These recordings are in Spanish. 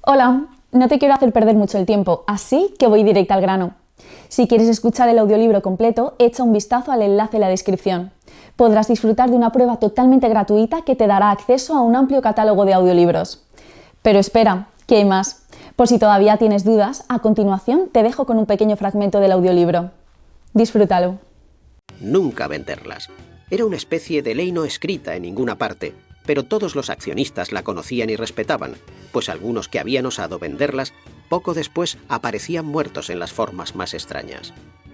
Hola, no te quiero hacer perder mucho el tiempo, así que voy directa al grano. Si quieres escuchar el audiolibro completo, echa un vistazo al enlace en la descripción. Podrás disfrutar de una prueba totalmente gratuita que te dará acceso a un amplio catálogo de audiolibros. Pero espera, que hay más. Por si todavía tienes dudas, a continuación te dejo con un pequeño fragmento del audiolibro. Disfrútalo. Nunca venderlas. Era una especie de ley no escrita en ninguna parte, pero todos los accionistas la conocían y respetaban, pues algunos que habían osado venderlas, poco después aparecían muertos en las formas más extrañas.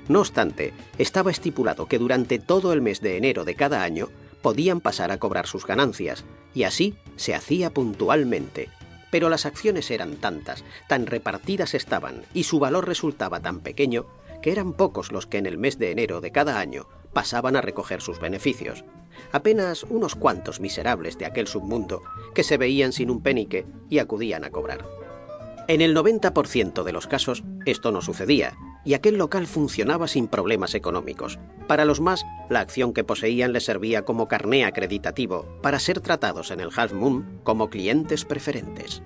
No obstante, estaba estipulado que durante todo el mes de enero de cada año podían pasar a cobrar sus ganancias, y así se hacía puntualmente. Pero las acciones eran tantas, tan repartidas estaban, y su valor resultaba tan pequeño, que eran pocos los que en el mes de enero de cada año pasaban a recoger sus beneficios. Apenas unos cuantos miserables de aquel submundo que se veían sin un penique y acudían a cobrar. En el 90% de los casos esto no sucedía, y aquel local funcionaba sin problemas económicos. Para los más, la acción que poseían les servía como carné acreditativo para ser tratados en el Half Moon como clientes preferentes.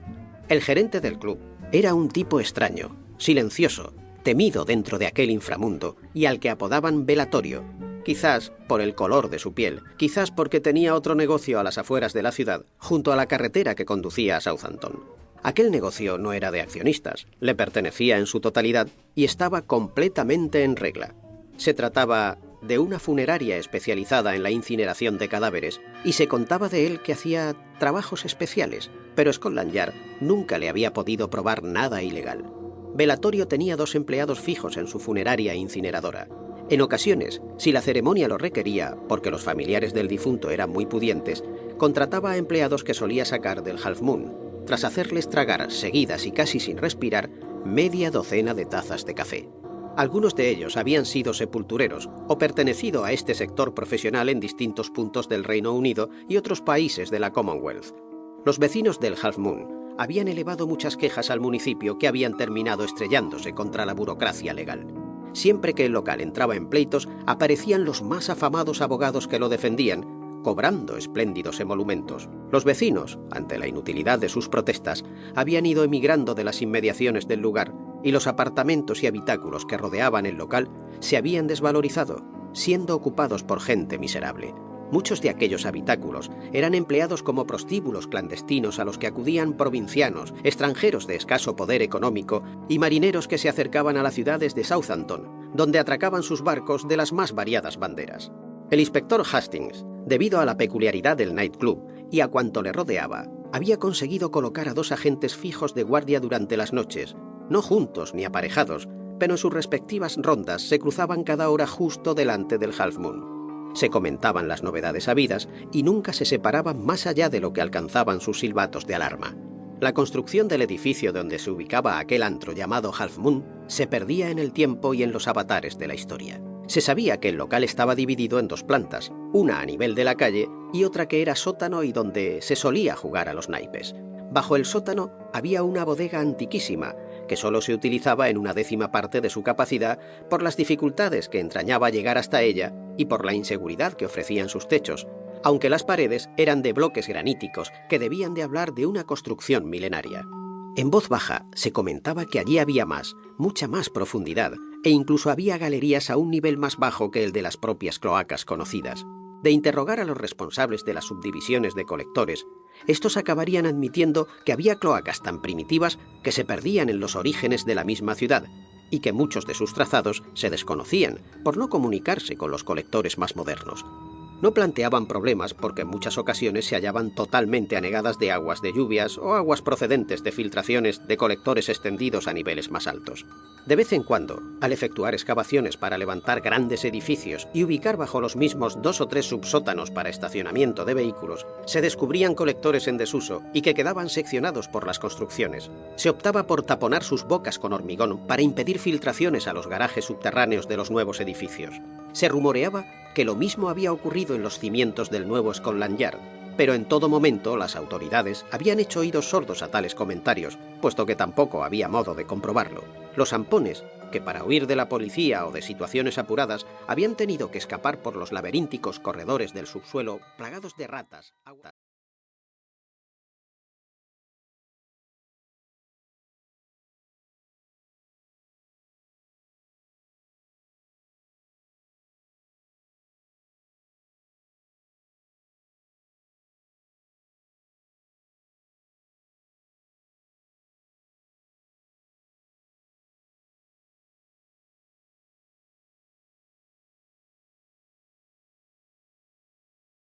El gerente del club era un tipo extraño, silencioso, temido dentro de aquel inframundo y al que apodaban Velatorio, quizás por el color de su piel, quizás porque tenía otro negocio a las afueras de la ciudad, junto a la carretera que conducía a Southampton. Aquel negocio no era de accionistas, le pertenecía en su totalidad y estaba completamente en regla. Se trataba de una funeraria especializada en la incineración de cadáveres y se contaba de él que hacía trabajos especiales, pero Scotland Yard nunca le había podido probar nada ilegal. Velatorio tenía 2 empleados fijos en su funeraria incineradora. En ocasiones, si la ceremonia lo requería, porque los familiares del difunto eran muy pudientes, contrataba a empleados que solía sacar del Half Moon, tras hacerles tragar, seguidas y casi sin respirar, media docena de tazas de café. Algunos de ellos habían sido sepultureros o pertenecido a este sector profesional en distintos puntos del Reino Unido y otros países de la Commonwealth. Los vecinos del Half Moon habían elevado muchas quejas al municipio que habían terminado estrellándose contra la burocracia legal. Siempre que el local entraba en pleitos, aparecían los más afamados abogados que lo defendían, cobrando espléndidos emolumentos. Los vecinos, ante la inutilidad de sus protestas, habían ido emigrando de las inmediaciones del lugar, y los apartamentos y habitáculos que rodeaban el local se habían desvalorizado, siendo ocupados por gente miserable. Muchos de aquellos habitáculos eran empleados como prostíbulos clandestinos a los que acudían provincianos, extranjeros de escaso poder económico y marineros que se acercaban a las ciudades de Southampton, donde atracaban sus barcos de las más variadas banderas. El inspector Hastings, debido a la peculiaridad del nightclub y a cuanto le rodeaba, había conseguido colocar a 2 agentes fijos de guardia durante las noches, no juntos ni aparejados, pero en sus respectivas rondas se cruzaban cada hora justo delante del Half Moon. Se comentaban las novedades habidas y nunca se separaban más allá de lo que alcanzaban sus silbatos de alarma. La construcción del edificio donde se ubicaba aquel antro llamado Half Moon se perdía en el tiempo y en los avatares de la historia. Se sabía que el local estaba dividido en 2 plantas, una a nivel de la calle y otra que era sótano y donde se solía jugar a los naipes. Bajo el sótano había una bodega antiquísima, que solo se utilizaba en 1/10 parte de su capacidad por las dificultades que entrañaba llegar hasta ella y por la inseguridad que ofrecían sus techos, aunque las paredes eran de bloques graníticos que debían de hablar de una construcción milenaria. En voz baja se comentaba que allí había mucha más profundidad, e incluso había galerías a un nivel más bajo que el de las propias cloacas conocidas. De interrogar a los responsables de las subdivisiones de colectores, estos acabarían admitiendo que había cloacas tan primitivas que se perdían en los orígenes de la misma ciudad, y que muchos de sus trazados se desconocían por no comunicarse con los colectores más modernos. No planteaban problemas porque en muchas ocasiones se hallaban totalmente anegadas de aguas de lluvias o aguas procedentes de filtraciones de colectores extendidos a niveles más altos. De vez en cuando, al efectuar excavaciones para levantar grandes edificios y ubicar bajo los mismos 2 o 3 subsótanos para estacionamiento de vehículos, se descubrían colectores en desuso y que quedaban seccionados por las construcciones. Se optaba por taponar sus bocas con hormigón para impedir filtraciones a los garajes subterráneos de los nuevos edificios. Se rumoreaba que lo mismo había ocurrido en los cimientos del nuevo Scotland Yard, pero en todo momento las autoridades habían hecho oídos sordos a tales comentarios, puesto que tampoco había modo de comprobarlo. Los ampones, que para huir de la policía o de situaciones apuradas habían tenido que escapar por los laberínticos corredores del subsuelo plagados de ratas,